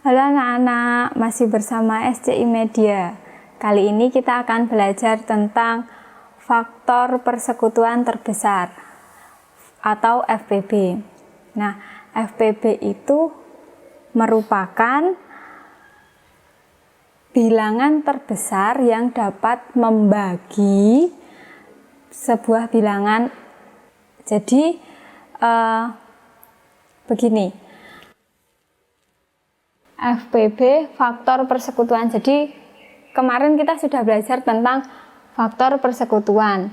Halo anak-anak, masih bersama SCI Media. Kali ini kita akan belajar tentang faktor persekutuan terbesar atau FPB. Nah, FPB itu merupakan bilangan terbesar yang dapat membagi sebuah bilangan. Jadi begini, FPB faktor persekutuan. Jadi kemarin kita sudah belajar tentang faktor persekutuan.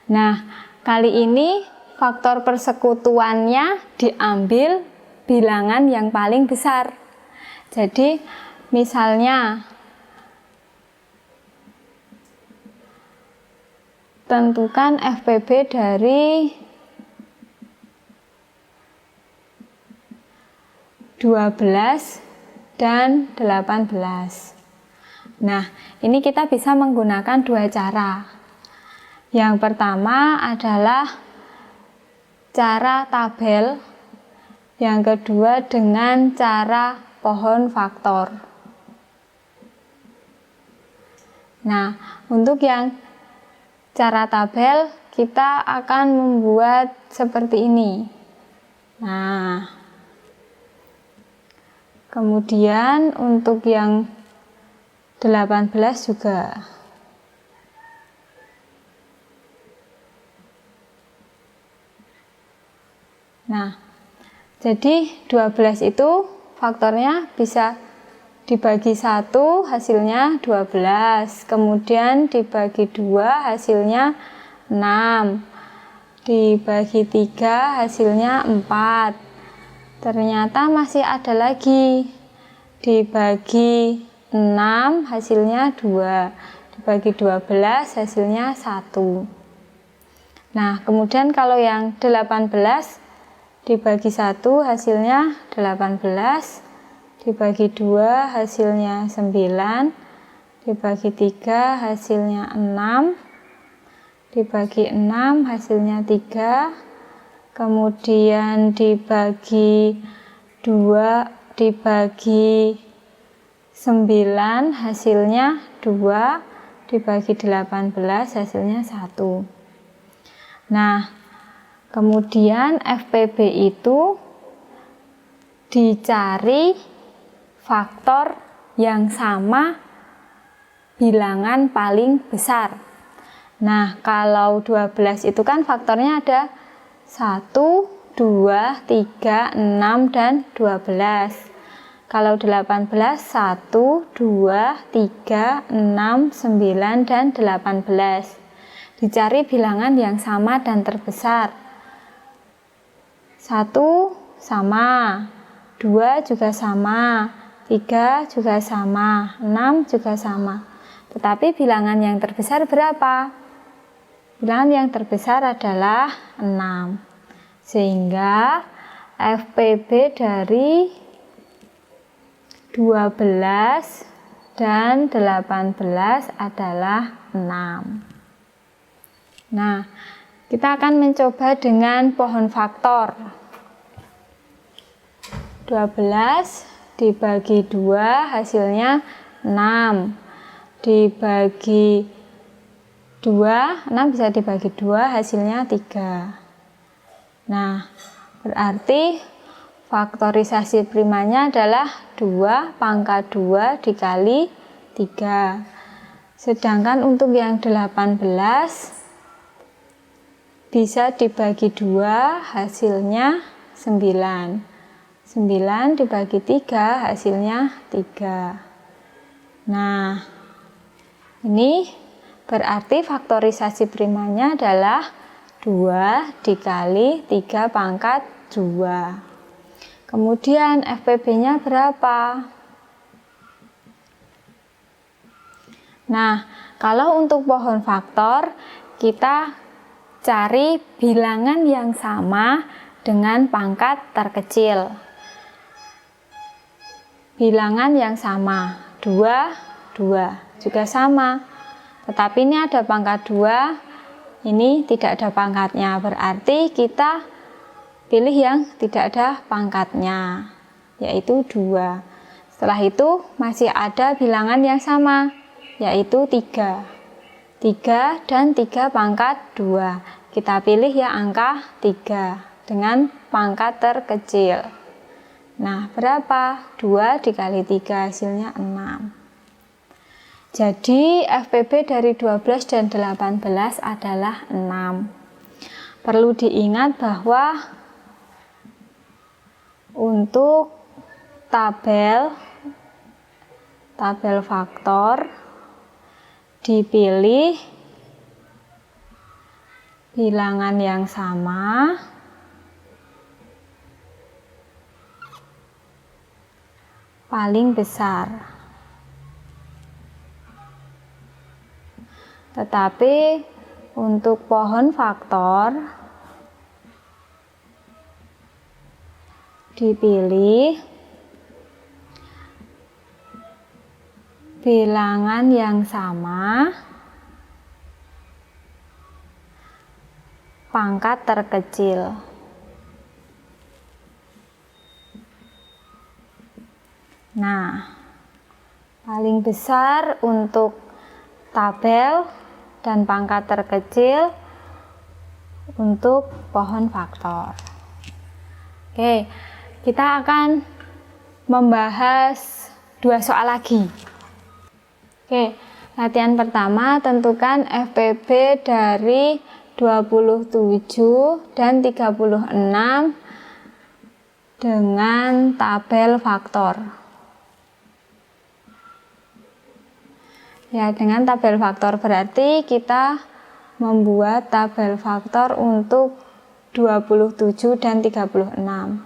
Nah, kali ini faktor persekutuannya diambil bilangan yang paling besar. Jadi misalnya tentukan FPB dari 12 dan 18. Nah, ini kita bisa menggunakan dua cara. Yang pertama adalah cara tabel, yang kedua dengan cara pohon faktor. Nah, untuk yang cara tabel kita akan membuat seperti ini. Nah, kemudian untuk yang 18 juga. Nah, jadi 12 itu faktornya bisa dibagi 1 hasilnya 12, kemudian dibagi 2 hasilnya 6, dibagi 3 hasilnya 4. Ternyata masih ada lagi, dibagi 6 hasilnya 2, dibagi 12 hasilnya 1. Nah, kemudian kalau yang 18 dibagi 1 hasilnya 18, dibagi 2 hasilnya 9, dibagi 3 hasilnya 6, dibagi 6 hasilnya 3, kemudian dibagi 2 dibagi 9 hasilnya 2, dibagi 18 hasilnya 1. Nah, kemudian FPB itu dicari faktor yang sama bilangan paling besar. Nah, kalau 12 itu kan faktornya ada 1, 2, 3, 6, dan 12. Kalau 18, 1, 2, 3, 6, 9, dan 18. Dicari bilangan yang sama dan terbesar. 1 sama, 2 juga sama, 3 juga sama, 6 juga sama. Tetapi bilangan yang terbesar berapa? Bilangan yang terbesar adalah 6. Sehingga FPB dari 12 dan 18 adalah 6. Nah, kita akan mencoba dengan pohon faktor. 12 dibagi 2 hasilnya 6, dibagi 2, 6 bisa dibagi 2 hasilnya 3. Nah, berarti faktorisasi primanya adalah 2 pangkat 2 dikali 3. Sedangkan untuk yang 18 bisa dibagi 2 hasilnya 9. 9 dibagi 3 hasilnya 3. Nah, ini berarti faktorisasi primanya adalah 2 dikali 3 pangkat 2. Kemudian FPB-nya berapa? Nah, kalau untuk pohon faktor, kita cari bilangan yang sama dengan pangkat terkecil. Bilangan yang sama, 2, 2 juga sama. Tetapi ini ada pangkat 2, ini tidak ada pangkatnya. Berarti kita pilih yang tidak ada pangkatnya, yaitu 2. Setelah itu masih ada bilangan yang sama, yaitu 3. 3 dan 3 pangkat 2. Kita pilih ya angka 3 dengan pangkat terkecil. Nah, berapa? 2 dikali 3 hasilnya 6. Jadi FPB dari 12 dan 18 adalah 6. Perlu diingat bahwa untuk tabel faktor dipilih bilangan yang sama paling besar. Tetapi untuk pohon faktor dipilih bilangan yang sama pangkat terkecil. Nah, paling besar untuk tabel dan pangkat terkecil untuk pohon faktor. Oke, kita akan membahas 2 soal lagi. Oke, latihan pertama, tentukan FPB dari 27 dan 36 dengan tabel faktor. Ya, dengan tabel faktor berarti kita membuat tabel faktor untuk 27 dan 36.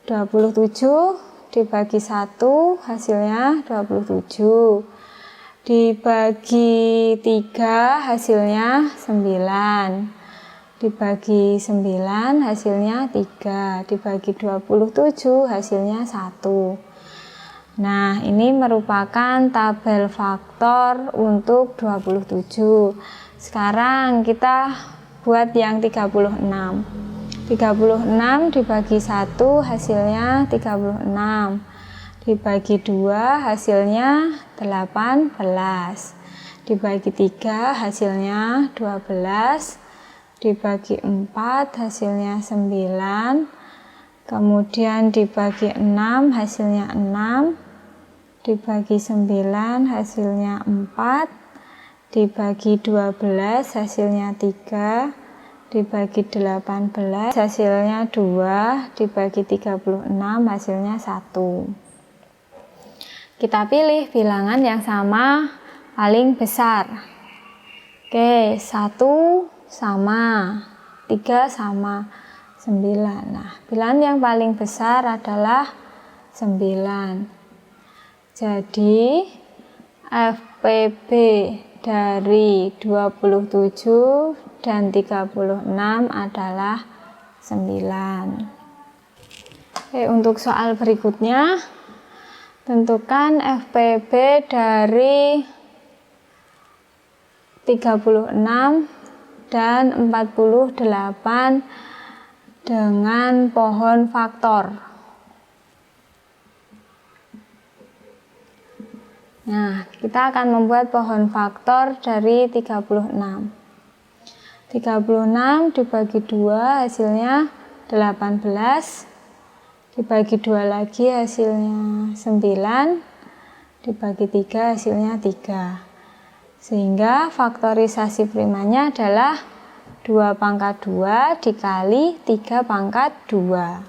27 dibagi 1 hasilnya 27. Dibagi 3 hasilnya 9. Dibagi 9 hasilnya 3. Dibagi 27 hasilnya 1. Nah, ini merupakan tabel faktor untuk 27. Sekarang kita buat yang 36. 36 dibagi 1 hasilnya 36. Dibagi 2 hasilnya 18. Dibagi 3 hasilnya 12. Dibagi 4 hasilnya 9. Kemudian dibagi 6 hasilnya 6. Dibagi 9 hasilnya 4, dibagi 12 hasilnya 3, dibagi 18 hasilnya 2, dibagi 36 hasilnya 1. Kita pilih bilangan yang sama paling besar. Oke, 1 sama, 3 sama, 9. Nah, bilangan yang paling besar adalah 9. Jadi FPB dari 27 dan 36 adalah 9. Oke, untuk soal berikutnya, tentukan FPB dari 36 dan 48 dengan pohon faktor. Nah, kita akan membuat pohon faktor dari 36. 36 dibagi 2 hasilnya 18. Dibagi 2 lagi hasilnya 9. Dibagi 3 hasilnya 3. Sehingga faktorisasi primanya adalah 2 pangkat 2 dikali 3 pangkat 2.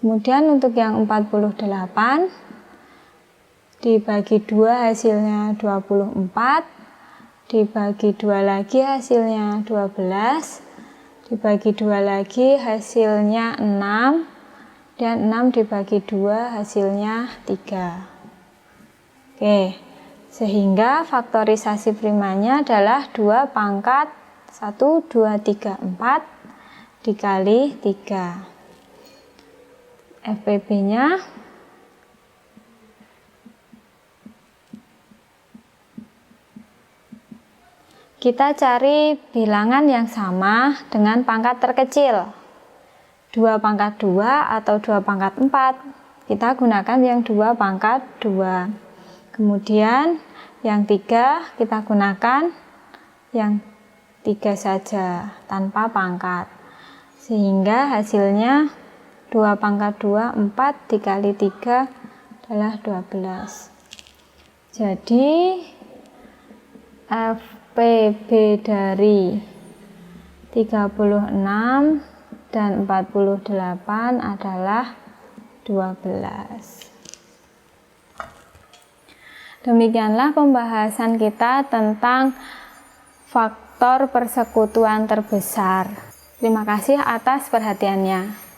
Kemudian untuk yang 48 dibagi 2 hasilnya 24, dibagi 2 lagi hasilnya 12, dibagi 2 lagi hasilnya 6, dan 6 dibagi 2 hasilnya 3. Oke, sehingga faktorisasi primanya adalah 2 pangkat 1, 2, 3, 4 dikali 3. FPB-nya kita cari bilangan yang sama dengan pangkat terkecil. 2 pangkat 2 atau 2 pangkat 4. kita gunakan yang 2 pangkat 2. Kemudian yang 3 kita gunakan yang 3 saja tanpa pangkat. Sehingga hasilnya 2 pangkat 2, 4 dikali 3 adalah 12. Jadi FPB dari 36 dan 48 adalah 12. Demikianlah pembahasan kita tentang faktor persekutuan terbesar. Terima kasih atas perhatiannya.